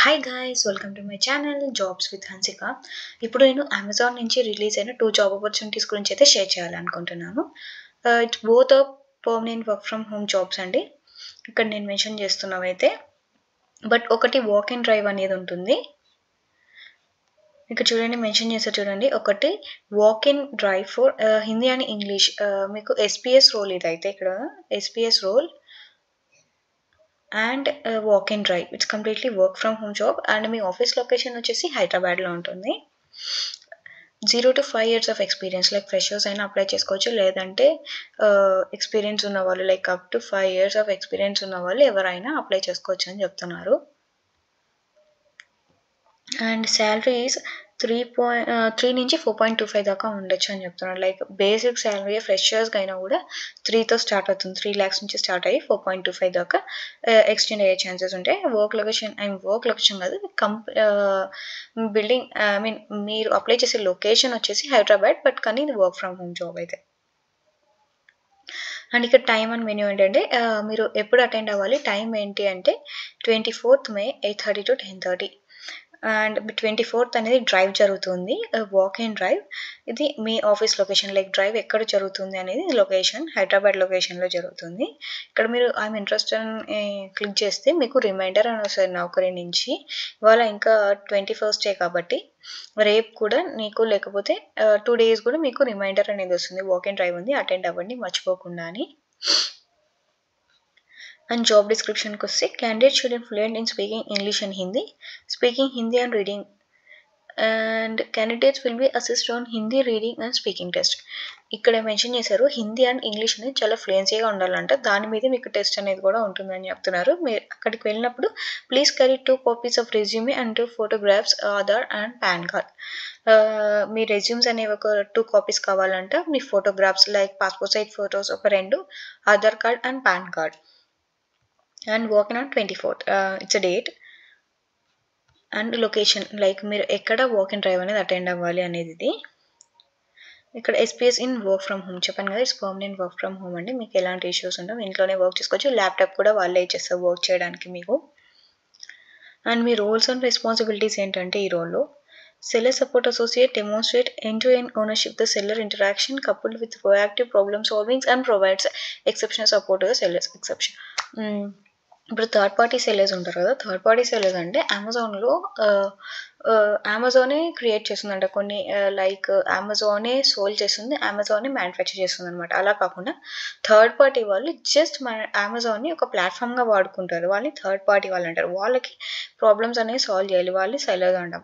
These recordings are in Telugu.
Hi guys, welcome to my channel jobs with Hansika. ఇప్పుడు నేను అమెజాన్ నుంచి రిలీజ్ అయిన 2 జాబ్ ఆపర్చునిటీస్ గురించి అయితే షేర్ చేయాలనుకుంటున్నాను. It's both permanent work from home jobs అండి. ఇక్కడ నేను మెన్షన్ చేస్తున్నవైతే బట్ ఒకటి వాక్ అండ్ డ్రైవ్ అనేది ఉంటుంది. ఇక్కడ చూడండి, మెన్షన్ చేస్తారు చూడండి. ఒకటి walk and drive for Hindi and English. మీకు ఎస్పీఎస్ రోల్ ఇదైతే ఇక్కడ SPS role and walk and drive. It's completely work from home job and మీ ఆఫీస్ లొకేషన్ వచ్చేసి హైదరాబాద్లో ఉంటుంది. 0 to 5 years of experience, like freshers అయినా అప్లై చేసుకోవచ్చు, లేదంటే ఎక్స్పీరియన్స్ ఉన్న వాళ్ళు like up to 5 years of experience ఉన్న వాళ్ళు ఎవరైనా అప్లై చేసుకోవచ్చు అని చెప్తున్నారు. అండ్ శాలరీస్ 3 నుంచి 4.25 దాకా ఉండొచ్చు అని చెప్తున్నారు. లైక్ బేసిక్ శాలరీ ఫ్రెషర్స్కి అయినా కూడా 3తో స్టార్ట్ అవుతుంది. 3 lakhs నుంచి స్టార్ట్ అయ్యి 4.25 దాకా ఎక్స్టెండ్ అయ్యే ఛాన్సెస్ ఉంటాయి. వర్క్ లొకేషన్ కాదు, బిల్డింగ్ మీరు అప్లై చేసే లొకేషన్ వచ్చేసి హైదరాబాద్, బట్ కానీ ఇది వర్క్ ఫ్రమ్ హోమ్ జాబ్ అయితే. అండ్ ఇక్కడ టైం అండ్ మెన్యూ ఏంటంటే మీరు ఎప్పుడు అటెండ్ అవ్వాలి, టైం ఏంటి అంటే 24th May 8:30 to 10:30. And 24th అనేది డ్రైవ్ జరుగుతుంది, వాక్ అండ్ డ్రైవ్. ఇది మీ ఆఫీస్ లొకేషన్, లైక్ డ్రైవ్ ఎక్కడ జరుగుతుంది అనేది లొకేషన్ హైదరాబాద్ లొకేషన్లో జరుగుతుంది. ఇక్కడ మీరు ఐఎమ్ ఇంట్రెస్టెడ్ క్లిక్ చేస్తే మీకు రిమైండర్ అని వస్తుంది నౌకరీ నుంచి. ఇవాళ ఇంకా 21st కాబట్టి రేపు కూడా నీకు, లేకపోతే 2 days కూడా మీకు రిమైండర్ అనేది వస్తుంది, వాక్ అండ్ డ్రైవ్ ఉంది, అటెండ్ అవ్వండి మర్చిపోకుండా అని. అండ్ జాబ్ డిస్క్రిప్షన్కి వస్తే candidate should be fluent in speaking English and Hindi, speaking Hindi and reading, and candidates will be assist on Hindi reading and speaking test. ఇక్కడ మెన్షన్ చేశారు హిందీ అండ్ ఇంగ్లీష్ అనేది చాలా ఫ్లూయెన్సీగా ఉండాలంట, దాని మీద మీకు టెస్ట్ అనేది కూడా ఉంటుందని చెప్తున్నారు. మీరు అక్కడికి వెళ్ళినప్పుడు please carry 2 copies of resume and 2 photographs, Aadhaar and PAN card. మీ రెజ్యూమ్స్ అనేవి ఒక 2 copies కావాలంట, మీ photographs like passport size photos ఒక 2, Aadhaar card and PAN card. And walking on 24th, it's a date. And location, like మీరు ఎక్కడ వాక్ అండ్ డ్రైవ్ అనేది అటెండ్ అవ్వాలి అనేది ఇది. ఇక్కడ SPS in work from home చెప్పాను కదా, it's permanent work from home అండి. మీకు ఎలాంటి ఇష్యూస్ ఉండవు, ఇంట్లోనే వర్క్ చేసుకోవచ్చు. ల్యాప్టాప్ కూడా వాళ్ళే ఇచ్చేస్తారు వర్క్ చేయడానికి మీకు. అండ్ మీ రోల్స్ అండ్ రెస్పాన్సిబిలిటీస్ ఏంటంటే ఈ రోల్లో seller support associate demonstrate end-to-end ownership the seller interaction coupled with proactive problem solving and provides exceptional support to the sellers exception. ఇప్పుడు థర్డ్ పార్టీ సెల్లర్స్ ఉంటారు కదా, థర్డ్ పార్టీ సెల్లర్స్ అంటే అమెజాన్లో అమెజానే క్రియేట్ చేస్తుందంట కొన్ని, లైక్ అమెజానే సోల్ చేస్తుంది, అమెజానే మ్యానుఫ్యాక్చర్ చేస్తుంది అనమాట. అలా కాకుండా థర్డ్ పార్టీ వాళ్ళు జస్ట్ మన అమెజాన్ని ఒక ప్లాట్ఫామ్గా వాడుకుంటారు, వాళ్ళని థర్డ్ పార్టీ వాళ్ళు అంటారు. వాళ్ళకి ప్రాబ్లమ్స్ అనేవి సాల్వ్ చేయాలి, వాళ్ళు సెల్లర్స్ అంటాం.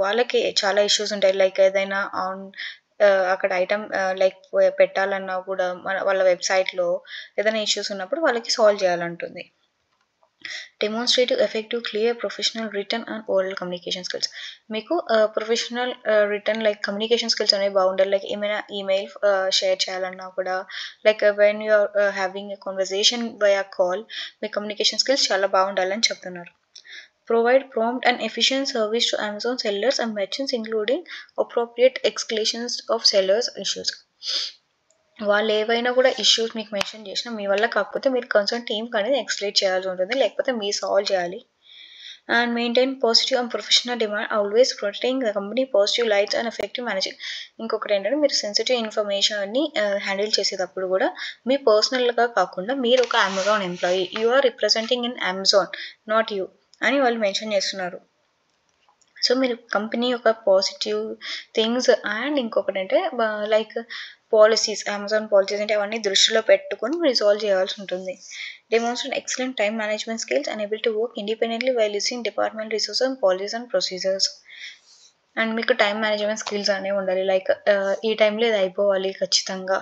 వాళ్ళకి చాలా ఇష్యూస్ ఉంటాయి, లైక్ ఏదైనా ఆన్ అక్కడ ఐటమ్ లైక్ పెట్టాలన్నా కూడా వాళ్ళ వెబ్సైట్లో ఏదైనా ఇష్యూస్ ఉన్నప్పుడు వాళ్ళకి సాల్వ్ చేయాలంటుంది. Demonstrative effective clear professional written and oral communication skills. మీకు professional written like communication skills అనేవి బాగుండాలి. లైక్ ఏమైనా ఈమెయిల్ షేర్ చేయాలన్నా కూడా, like when you are having a conversation via call, మీ కమ్యూనికేషన్ స్కిల్స్ చాలా బాగుండాలని చెప్తున్నారు. Provide prompt and efficient service to Amazon sellers and merchants, including appropriate escalations of sellers' issues. వాళ్ళు ఏవైనా కూడా ఇష్యూస్ మీకు మెన్షన్ చేసినా మీ వల్ల కాకపోతే మీరు కన్సర్న్ టీమ్కి అనేది ఎక్స్ప్లెయిన్ చేయాల్సి ఉంటుంది, లేకపోతే మీరు సాల్వ్ చేయాలి. And maintain positive and professional demand, always protecting the company positive lights and effective managing. ఇంకొకటి ఏంటంటే మీరు సెన్సిటివ్ ఇన్ఫర్మేషన్ని హ్యాండిల్ చేసేటప్పుడు కూడా మీ పర్సనల్గా కాకుండా మీరు ఒక Amazon employee, you are representing in Amazon, not you అని వాళ్ళు మెన్షన్ చేస్తున్నారు. సో మీరు కంపెనీ యొక్క పాజిటివ్ థింగ్స్ అండ్ ఇంకొకటి అంటే లైక్ పాలసీస్, అమెజాన్ పాలసీస్ అంటే అవన్నీ దృష్టిలో పెట్టుకొని రిజాల్వ్ చేయాల్సి ఉంటుంది. Demonstrate excellent time management skills and able to work independently while using department resources and policies and procedures. And మీకు టైం మేనేజ్మెంట్ స్కిల్స్ అనేవి ఉండాలి, లైక్ ఈ టైంలో ఇది అయిపోవాలి ఖచ్చితంగా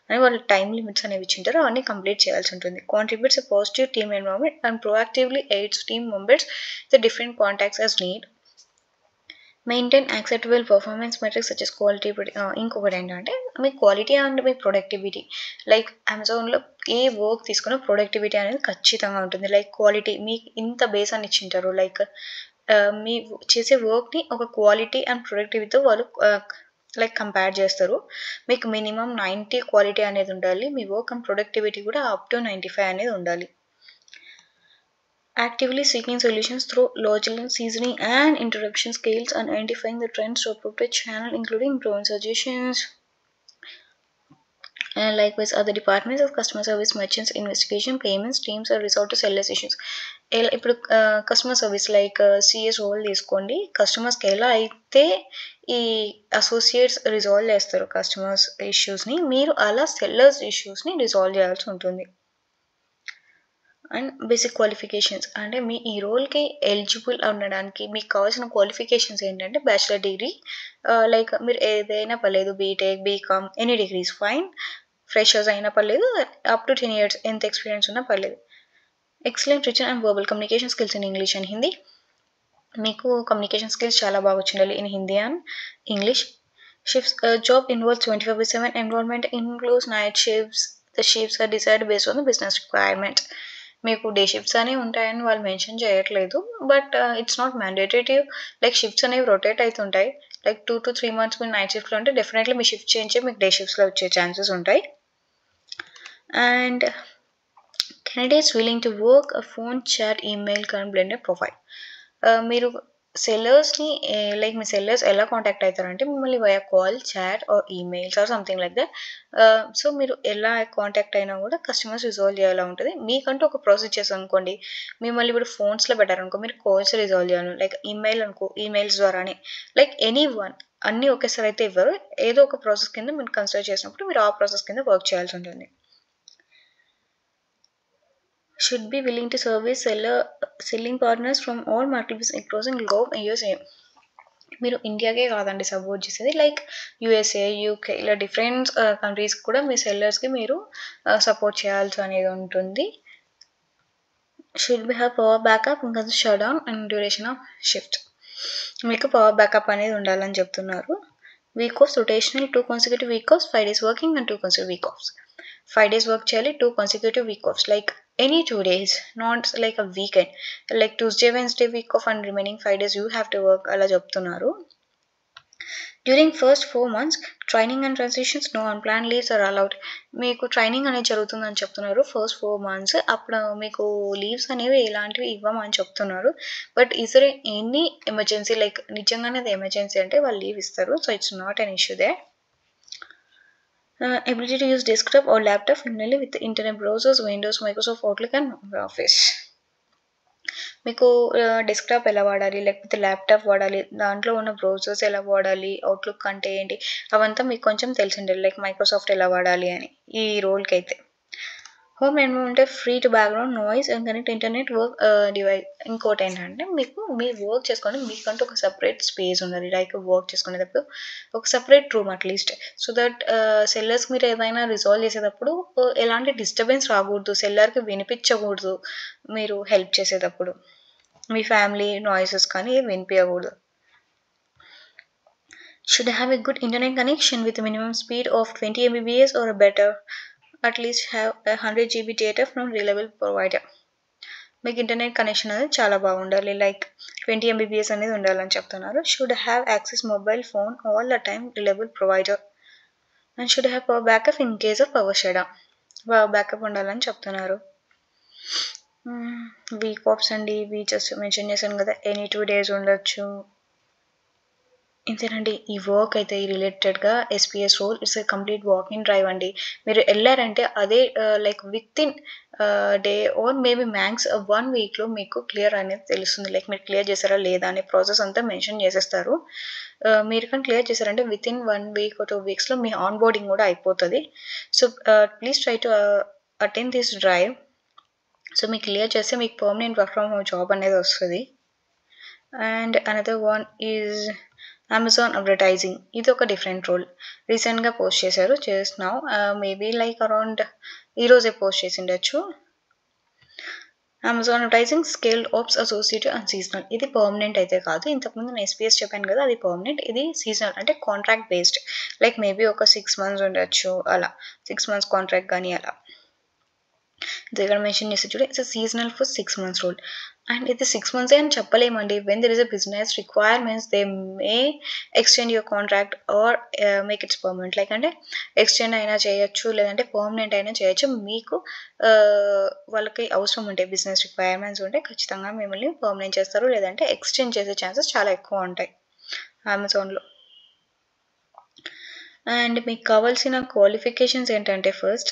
అని వాళ్ళు టైం లిమిట్స్ అనేవి ఇచ్చింటారు, అవన్నీ కంప్లీట్ చేయాల్సి ఉంటుంది. Contributes a positive team environment and proactively aids team members the different contacts as need. Maintain acceptable performance metrics such as quality. ఇంకొకటి ఏంటంటే మీ క్వాలిటీ అండ్ మీ ప్రొడక్టివిటీ, లైక్ అమెజాన్లో ఏ వర్క్ తీసుకున్న ప్రొడక్టివిటీ అనేది ఖచ్చితంగా ఉంటుంది. లైక్ క్వాలిటీ, మీకు ఇంత బేస్ అని ఇచ్చింటారు, లైక్ మీ చేసే వర్క్ని ఒక క్వాలిటీ అండ్ ప్రొడక్టివిటీతో వాళ్ళు లైక్ కంపేర్ చేస్తారు. మీకు మినిమం 90 క్వాలిటీ అనేది ఉండాలి, మీ వర్క్ అండ్ ప్రొడక్టివిటీ కూడా అప్ టు 95 అనేది ఉండాలి. Actively seeking solutions through logical seasoning and interruption scales and identifying the trends to appropriate channel, including improving suggestions. And likewise, other departments of customer service, merchants, investigation, payments, teams are resort to sellers issues. ఇప్పుడు customer service like CS role తీసుకోండి. కస్టమర్స్కి ఎలా అయితే ఈ అసోసియేట్స్ రిజాల్వ్ చేస్తారు కస్టమర్స్ ఇష్యూస్ని, మీరు అలా సెల్లర్స్ ఇష్యూస్ని రిజాల్వ్ చేయాల్సి ఉంటుంది. అండ్ బేసిక్ క్వాలిఫికేషన్స్ అంటే మీ ఈ రోల్కి ఎలిజిబుల్ ఉండడానికి మీకు కావాల్సిన క్వాలిఫికేషన్స్ ఏంటంటే బ్యాచిలర్ డిగ్రీ, లైక్ మీరు ఏదైనా పర్లేదు, BTech, BCom, any degrees fine, freshers అయినా పర్లేదు, అప్ టు 10 years ఎంత ఎక్స్పీరియన్స్ ఉన్నా పర్లేదు. Excellent written and verbal communication skills in English and Hindi. మీకు కమ్యూనికేషన్ స్కిల్స్ చాలా బాగా వచ్చిండాలి in Hindi and English. Shifts job involves 24/7 environment, includes night shifts. The shifts are decide based on the business requirement. మీకు డే షిఫ్ట్స్ అనేవి ఉంటాయని వాళ్ళు మెన్షన్ చేయట్లేదు, but it's not mandatory. Like shifts అనేవి రొటేట్ అవుతుంటాయి. లైక్ 2 to 3 months మీరు నైట్ షిఫ్ట్లో ఉంటే డెఫినెట్లీ మీ షిఫ్ట్ చేంజ్ మీకు డే షిఫ్ట్స్లో వచ్చే ఛాన్సెస్ ఉంటాయి. And candidates willing to work a phone, chat, email can blend a profile. మీరు సెల్లర్స్ని లైక్ మీ సెల్లర్స్ ఎలా కాంటాక్ట్ అవుతారంటే మిమ్మల్ని via call, chat or emails or something like that. So మీరు ఎలా కాంటాక్ట్ అయినా కూడా కస్టమర్స్ రిజాల్వ్ చేయాలా ఉంటుంది. మీకంటూ ఒక ప్రాసెస్ చేస్తాం అనుకోండి, మిమ్మల్ని ఇప్పుడు ఫోన్స్లో పెట్టారనుకో మీరు కాల్స్ రిజాల్వ్ చేయాలి. లైక్ ఈమెయిల్ అనుకో, ఈమెయిల్స్ ద్వారానే, లైక్ ఎనీ వన్ అన్నీ ఒకేసారి అయితే ఇవ్వరు. ఏదో ఒక ప్రాసెస్ కింద మీరు కన్సిడర్ చేసినప్పుడు మీరు ఆ ప్రాసెస్ కింద వర్క్ చేయాల్సి ఉంటుంది. Should be willing to service selling partners from all markets across globe USA. మీరు ఇండియాకే కాదండి సపోర్ట్ చేసేది, లైక్ యూఎస్ఏ, యూకే ఇలా డిఫరెంట్ కంట్రీస్కి కూడా మీ సెల్లర్స్కి మీరు సపోర్ట్ చేయాల్సి అనేది ఉంటుంది. Should be have power backup ఇంకా shut down and duration of shift. మీకు పవర్ బ్యాకప్ అనేది ఉండాలని చెప్తున్నారు. Week offs rotational, 2 consecutive week offs, 5 days working and 2 consecutive week offs. 5 days work చేయాలి, 2 consecutive week offs, like any 2 days, not like a weekend, like Tuesday, Wednesday week off and remaining 5 days you have to work ala చెప్తున్నారు. During first 4 months training and transitions, no unplanned leaves are allowed. మీకు ట్రైనింగ్ అనేది జరుగుతుందని చెప్తున్నారు ఫస్ట్ 4 months. అప్పుడు మీకు లీవ్స్ అనేవి ఎలాంటివి ఇవ్వమని చెప్తున్నారు. But is there any emergency, like నిజంగానే అది ఎమర్జెన్సీ అంటే వాళ్ళు లీవ్ ఇస్తారు. So it's not an issue they. Ability to use desktop or laptop familiarly with internet browsers, Windows, Microsoft Outlook and Office. మీకు డెస్క్టాప్ ఎలా వాడాలి, లేకపోతే ల్యాప్టాప్ వాడాలి, దాంట్లో ఉన్న బ్రౌజర్స్ ఎలా వాడాలి, అవుట్లుక్ అంటే ఏంటి, అవంతా మీకు కొంచెం తెలిసి ఉండాలి. లైక్ మైక్రోసాఫ్ట్ ఎలా వాడాలి అని ఈ రోల్కి అయితే. Home environment free to background noise and connect internet work device. ఇంకోటి ఏంటంటే మీకు మీరు వర్క్ చేసుకోండి, మీకంటూ ఒక సపరేట్ స్పేస్ ఉండాలి. లైక్ వర్క్ చేసుకునేటప్పుడు ఒక separate room at least, so that sellers మీరు ఏదైనా రిజాల్వ్ చేసేటప్పుడు ఎలాంటి డిస్టర్బెన్స్ రాకూడదు, సెల్లర్కి వినిపించకూడదు. మీరు హెల్ప్ చేసేటప్పుడు మీ ఫ్యామిలీ నాయిసెస్ కానీ వినిపించకూడదు. Should have a good internet connection with a minimum speed of 20 Mbps or better. At least have 100 GB data from reliable provider. మీకు ఇంటర్నెట్ కనెక్షన్ అనేది చాలా బాగుండాలి, లైక్ 20 Mbps అనేది ఉండాలని చెప్తున్నారు. Should have access mobile phone all the time reliable provider and should have power backup in case of power shut down. Power backup ఉండాలని చెప్తున్నారు. వీక్ ఆఫ్స్ అండి, ఇవి జస్ట్ మెన్షన్ చేశాను కదా, ఎనీ 2 days ఉండొచ్చు. ఇంతేనండి ఈ వర్క్ అయితే ఈ రిలేటెడ్గా SPS role. It's complete walking drive అండి. మీరు వెళ్ళారంటే అదే like within day or maybe max 1 weekలో మీకు క్లియర్ అనేది తెలుస్తుంది. లైక్ మీరు క్లియర్ చేశారా లేదా అనే ప్రాసెస్ అంతా మెన్షన్ చేసేస్తారు. మీరు కానీ క్లియర్ చేశారంటే విత్ ఇన్ 1 week or 2 weeksలో మీ ఆన్ బోర్డింగ్ కూడా అయిపోతుంది. So please try to attend this drive. So మీకు క్లియర్ చేస్తే మీకు permanent work from home job అనేది వస్తుంది. And another one is Amazon advertising. ఇది ఒక డిఫరెంట్ రోల్. రీసెంట్గా పోస్ట్ చేశారు, just now maybe like around ఈరోజే పోస్ట్ చేసి ఉండొచ్చు. Amazon advertising scaled ops associate and seasonal. ఇది పర్మనెంట్ అయితే కాదు, ఇంతకుముందు నేను ఎస్పీఎస్ చెప్పాను కదా అది పర్మనెంట్, ఇది సీజనల్ అంటే కాంట్రాక్ట్ బేస్డ్. లైక్ మేబీ ఒక 6 months ఉండొచ్చు, అలా 6 months కాంట్రాక్ట్ కానీ అలా. ఇక్కడ మెన్షన్ చేసి చూడ it's seasonal for 6 months role. And ఇది 6 మంత్సే అని చెప్పలేమండి. When there is a business requirements they may extend your contract or make it's permanent. Like అంటే ఎక్స్టెండ్ అయినా చేయొచ్చు, లేదంటే పర్మనెంట్ అయినా చేయొచ్చు. మీకు వాళ్ళకి అవసరం ఉంటే బిజినెస్ రిక్వైర్మెంట్స్ ఉంటే ఖచ్చితంగా మిమ్మల్ని పర్మనెంట్ చేస్తారు, లేదంటే ఎక్స్టెండ్ చేసే ఛాన్సెస్ చాలా ఎక్కువ ఉంటాయి అమెజాన్‌లో. అండ్ మీకు కావాల్సిన క్వాలిఫికేషన్స్ ఏంటంటే first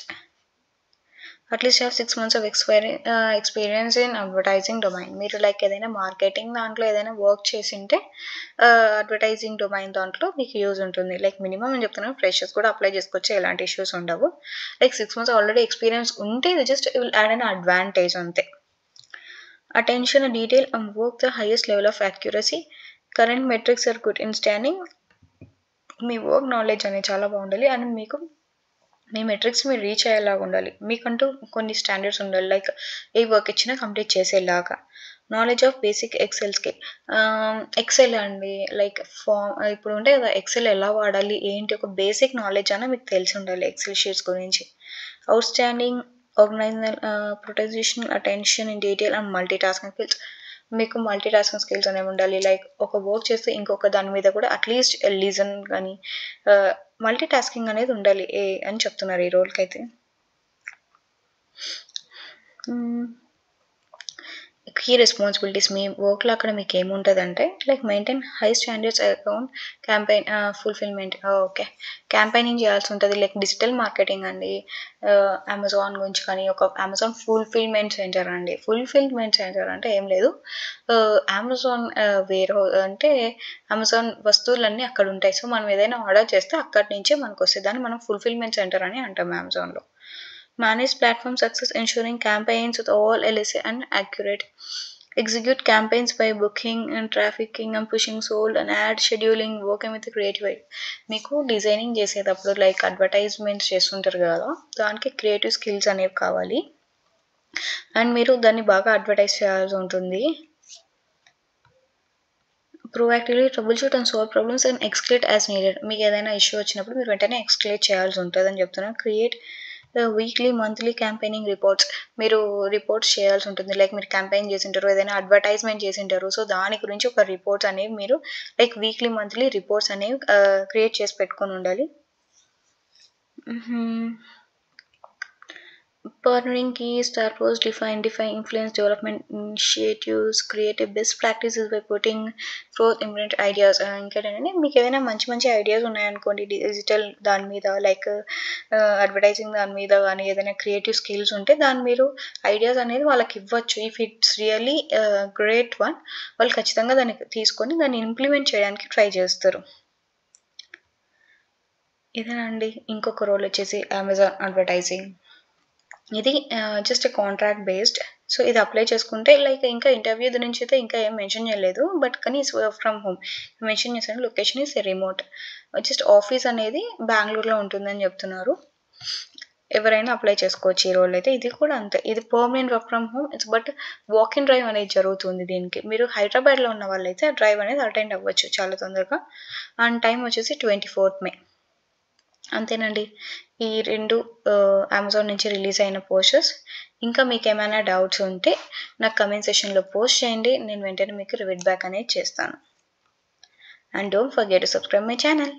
at least have 6 months of experience in advertising domain. మీరు లైక్ ఏదైనా మార్కెటింగ్ దాంట్లో ఏదైనా వర్క్ చేసింటే అడ్వర్టైజింగ్ డొమైన్ దాంట్లో మీకు యూజ్ ఉంటుంది. లైక్ మినిమం నేను చెప్తున్నాను, ఫ్రెషర్స్ కూడా అప్లై చేసుకోవచ్చు, ఎలాంటి ఇష్యూస్ ఉండవు. లైక్ 6 మంత్స్ ఆల్రెడీ ఎక్స్పీరియన్స్ ఉంటే ఇది just will add an advantage అంతే. Attention detail and work the highest level of accuracy. Current metrics are good in standing. మీ వర్క్ నాలెడ్జ్ అనేది చాలా బాగుండాలి అండ్ మీకు మీ మెట్రిక్స్ మీరు రీచ్ అయ్యేలాగా ఉండాలి. మీకంటూ కొన్ని స్టాండర్డ్స్ ఉండాలి. లైక్ ఏ వర్క్ ఇచ్చినా కంప్లీట్ చేసేలాగా. Knowledge of basic Excel skill. Excel అండి, లైక్ ఇప్పుడు ఉంటాయి కదా, ఎక్సెల్ ఎలా వాడాలి ఏంటి, ఒక బేసిక్ నాలెడ్జ్ అన్న మీకు తెలిసి ఉండాలి ఎక్సెల్ షీట్స్ గురించి. Outstanding organisational prioritisation attention in detail and multitasking skills. మీకు మల్టీ టాస్కింగ్ స్కిల్స్ అనేవి ఉండాలి. లైక్ ఒక వర్క్ చేస్తే ఇంకొక దాని మీద కూడా అట్లీస్ట్ లిజన్ కానీ మల్టీ టాస్కింగ్ అనేది ఉండాలి అని చెప్తున్నారు ఈ రోల్కి అయితే. కీ రెస్పాన్సిబిలిటీస్ మీ వర్క్లో అక్కడ మీకు ఏముంటుందంటే like maintain high standards account campaign fulfilment. Okay, campaigning చేయాల్సి ఉంటుంది. లైక్ డిజిటల్ మార్కెటింగ్ అండి, అమెజాన్ గురించి కానీ ఒక అమెజాన్ ఫుల్ఫిల్మెంట్ సెంటర్ అండి. ఫుల్ఫిల్మెంట్ సెంటర్ అంటే ఏం లేదు, అమెజాన్ వేర్ అంటే అమెజాన్ వస్తువులన్నీ అక్కడ ఉంటాయి. సో మనం ఏదైనా ఆర్డర్ చేస్తే అక్కడి నుంచే మనకు వస్తుంది, దాన్ని మనం ఫుల్ఫిల్మెంట్ సెంటర్ అని అంటాం అమెజాన్లో. Manage platform success, ensuring campaigns with all LSA and accurate. Execute campaigns by booking and trafficking and pushing sold and ad scheduling, working with the creative. మీకు డిజైనింగ్ చేసేటప్పుడు లైక్ అడ్వర్టైజ్మెంట్స్ చేస్తుంటారు కదా, దానికి క్రియేటివ్ స్కిల్స్ అనేవి కావాలి అండ్ మీరు దాన్ని బాగా అడ్వర్టైజ్ చేయాల్సి ఉంటుంది. Proactively troubleshoot and solve problems and escalate as needed. మీకు ఏదైనా ఇష్యూ వచ్చినప్పుడు మీరు వెంటనే ఎక్స్క్లేట్ చేయాల్సి ఉంటుంది అని చెప్తున్నాను. Create weekly monthly campaigning reports. మీరు రిపోర్ట్స్ చేయాల్సి ఉంటుంది. లైక్ మీరు క్యాంపెయిన్ చేసింటారు, ఏదైనా అడ్వర్టైజ్మెంట్ చేసింటారు, సో దాని గురించి ఒక రిపోర్ట్స్ అనేవి మీరు లైక్ వీక్లీ మంత్లీ రిపోర్ట్స్ అనేవి క్రియేట్ చేసి పెట్టుకొని ఉండాలి. Partnering keys, purpose, define influence development initiatives, create a best practices by putting forth imminent ideas. ఇంకేంటంటే మీకు ఏదైనా మంచి మంచి ఐడియాస్ ఉన్నాయనుకోండి డిజిటల్ దాని మీద, లైక్ అడ్వర్టైజింగ్ దాని మీద కానీ ఏదైనా క్రియేటివ్ స్కిల్స్ ఉంటే దాన్ని మీరు ఐడియాస్ అనేది వాళ్ళకి ఇవ్వచ్చు. If it's really great one, వాళ్ళు ఖచ్చితంగా దాన్ని తీసుకొని దాన్ని ఇంప్లిమెంట్ చేయడానికి ట్రై చేస్తారు. ఇదేనండి. ఇంకొక రోల్ వచ్చేసి అమెజాన్ అడ్వర్టైజింగ్. ఇది జస్ట్ కాంట్రాక్ట్ బేస్డ్. సో ఇది అప్లై చేసుకుంటే లైక్ ఇంకా ఇంటర్వ్యూ నుంచి అయితే ఇంకా ఏం మెన్షన్ చేయలేదు, బట్ కానీ వర్క్ ఫ్రమ్ హోమ్ మెన్షన్ చేశాను. Location is remote. Just office అనేది బెంగళూరులో ఉంటుందని చెప్తున్నారు. ఎవరైనా అప్లై చేసుకోవచ్చు ఈ రోల్ అయితే. ఇది కూడా అంతే, ఇది permanent work from home. It's but walk in drive అనేది జరుగుతుంది దీనికి. మీరు హైదరాబాద్లో ఉన్న వాళ్ళైతే ఆ డ్రైవ్ అనేది అటెండ్ అవ్వచ్చు చాలా తొందరగా. అండ్ టైం వచ్చేసి 24th May. అంతేనండి, ఈ 2 అమెజాన్ నుంచి రిలీజ్ అయిన పోస్టర్స్. ఇంకా మీకు ఏమైనా డౌట్స్ ఉంటే నాకు కమెంట్ సెక్షన్లో పోస్ట్ చేయండి, నేను వెంటనే మీకు రివీట్ బ్యాక్ అనేది చేస్తాను. And don't forget to subscribe my channel.